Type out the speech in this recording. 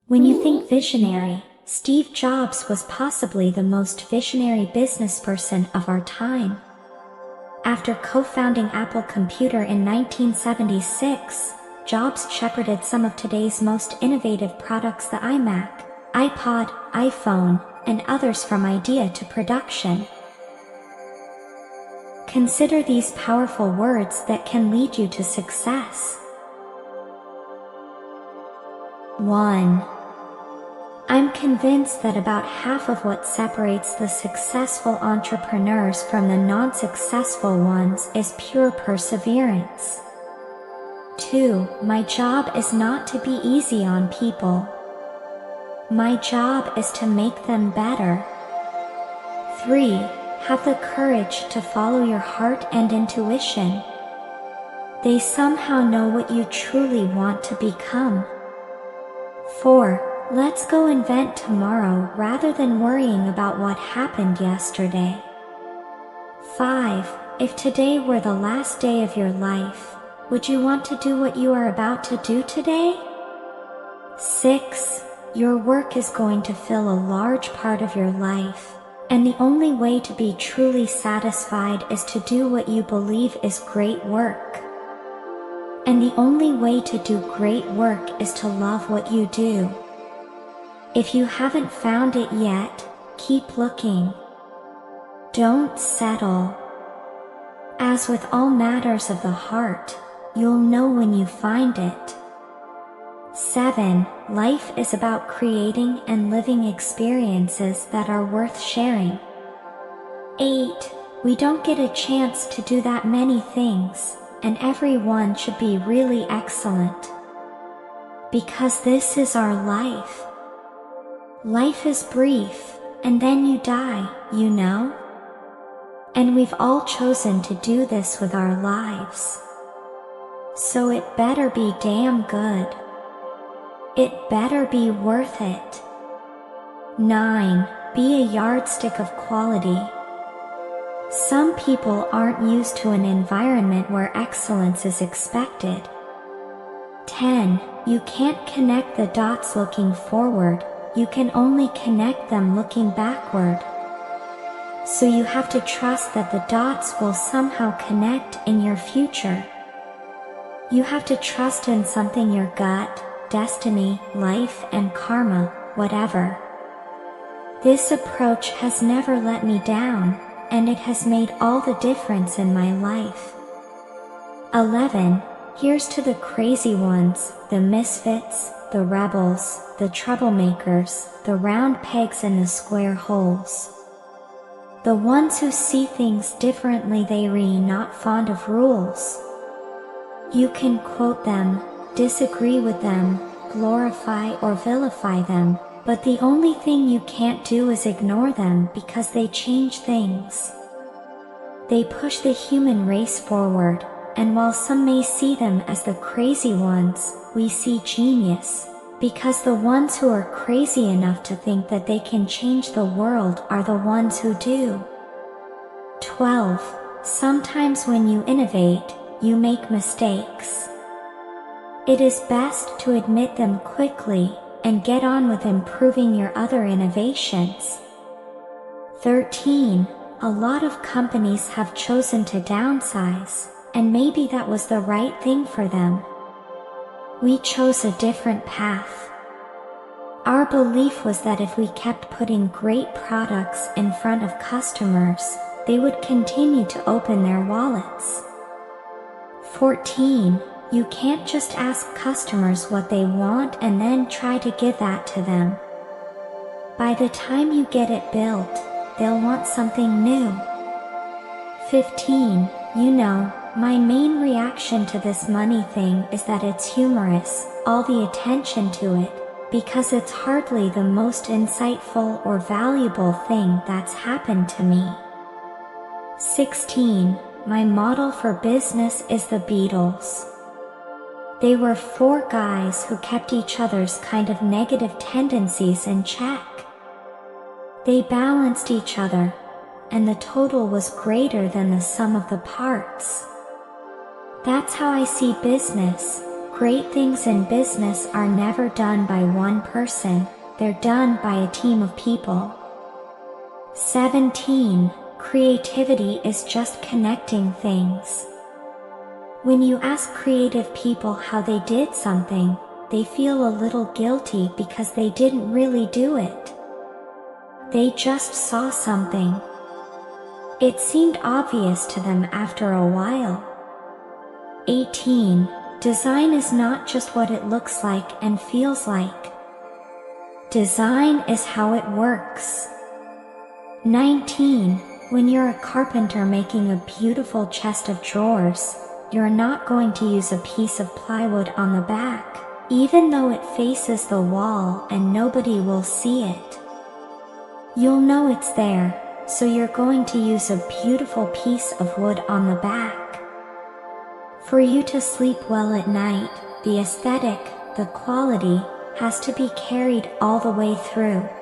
When you think visionary, Steve Jobs was possibly the most visionary businessperson of our time. After co-founding Apple Computer in 1976, Jobs shepherded some of today's most innovative products, the iMac, iPod, iPhone, and others, from idea to production. Consider these powerful words that can lead you to success. 1. I'm convinced that about half of what separates the successful entrepreneurs from the non-successful ones is pure perseverance. 2. My job is not to be easy on people. My job is to make them better. 3. Have the courage to follow your heart and intuition. They somehow know what you truly want to become. 4. Let's go invent tomorrow rather than worrying about what happened yesterday. 5. If today were the last day of your life, would you want to do what you are about to do today? 6. Your work is going to fill a large part of your life, and the only way to be truly satisfied is to do what you believe is great work. And the only way to do great work is to love what you do. If you haven't found it yet, keep looking. Don't settle. As with all matters of the heart, you'll know when you find it. 7. Life is about creating and living experiences that are worth sharing. 8. We don't get a chance to do that many things, and every one should be really excellent. Because this is our life. Life is brief, and then you die, you know? And we've all chosen to do this with our lives. So it better be damn good. It better be worth it. 9. Be a yardstick of quality. Some people aren't used to an environment where excellence is expected. 10. You can't connect the dots looking forward. You can only connect them looking backward. So you have to trust that the dots will somehow connect in your future. You have to trust in something, your gut, destiny, life, and karma, whatever. This approach has never let me down, and it has made all the difference in my life. 11. Here's to the crazy ones, the misfits, the rebels, the troublemakers, the round pegs in the square holes. The ones who see things differently, they not fond of rules. You can quote them, disagree with them, glorify or vilify them, but the only thing you can't do is ignore them, because they change things. They push the human race forward, and while some may see them as the crazy ones, we see genius, because the ones who are crazy enough to think that they can change the world are the ones who do. 12. Sometimes when you innovate, you make mistakes. It is best to admit them quickly, and get on with improving your other innovations. 13. A lot of companies have chosen to downsize, and maybe that was the right thing for them. We chose a different path. Our belief was that if we kept putting great products in front of customers, they would continue to open their wallets. 14. You can't just ask customers what they want and then try to give that to them. By the time you get it built, they'll want something new. 15. You know, my main reaction to this money thing is that it's humorous, all the attention to it, because it's hardly the most insightful or valuable thing that's happened to me. 16. My model for business is the Beatles. They were 4 guys who kept each other's kind of negative tendencies in check. They balanced each other, and the total was greater than the sum of the parts. That's how I see business, Great things in business are never done by one person, they're done by a team of people. 17. Creativity is just connecting things. When you ask creative people how they did something, they feel a little guilty because they didn't really do it. They just saw something. It seemed obvious to them after a while. 18. Design is not just what it looks like and feels like. Design is how it works. 19. When you're a carpenter making a beautiful chest of drawers, you're not going to use a piece of plywood on the back, even though it faces the wall and nobody will see it. You'll know it's there, so you're going to use a beautiful piece of wood on the back. For you to sleep well at night, the aesthetic, the quality, has to be carried all the way through.